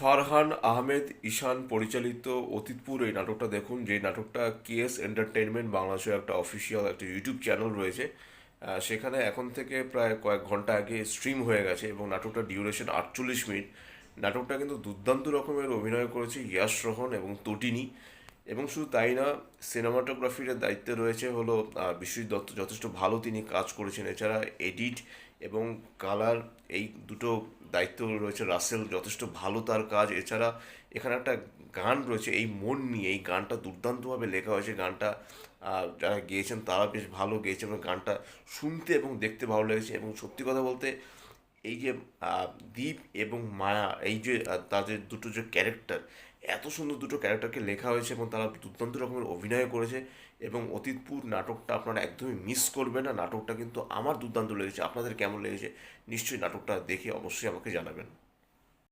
ফারহান আহমেদ ঈশান পরিচালিত অতীতপুর এই নাটকটা দেখুন, যে নাটকটা কেএস এন্টারটেইনমেন্ট বাংলাদেশের একটা অফিসিয়াল একটা ইউটিউব চ্যানেল রয়েছে। সেখানে এখন থেকে প্রায় কয়েক ঘন্টা আগে স্ট্রিম হয়ে গেছে এবং নাটকটার ডিউরেশন 48 মিনিট। নাটকটা কিন্তু দুর্দান্ত রকমের অভিনয় করেছে ইয়াশ রোহন এবং তটিনী। এবং শুধু তাই না, সিনেমাটোগ্রাফির দায়িত্বে রয়েছে হলো বিশ্বজিৎ দত্ত, যথেষ্ট ভালো তিনি কাজ করেছেন। এছাড়া এডিট এবং কালার, এই দুটো দায়িত্ব রয়েছে রাসেল, যথেষ্ট ভালো তার কাজ। এছাড়া এখানে একটা গান রয়েছে এই মন নিয়ে, এই গানটা দুর্দান্তভাবে লেখা হয়েছে। গানটা যারা গেয়েছেন তারা বেশ ভালো গেয়েছে এবং গানটা শুনতে এবং দেখতে ভালো লেগেছে। এবং সত্যি কথা বলতে এই যে দীপ এবং মায়া, এই যে তাদের দুটো যে ক্যারেক্টার, এত সুন্দর দুটো ক্যারেক্টারকে লেখা হয়েছে এবং তারা দুর্দান্ত রকমের অভিনয় করেছে। এবং অতীতপুর নাটকটা আপনারা একদমই মিস করবেন না। নাটকটা কিন্তু আমার দুর্দান্ত লেগেছে। আপনাদের কেমন লেগেছে নিশ্চয়ই নাটকটা দেখে অবশ্যই আমাকে জানাবেন।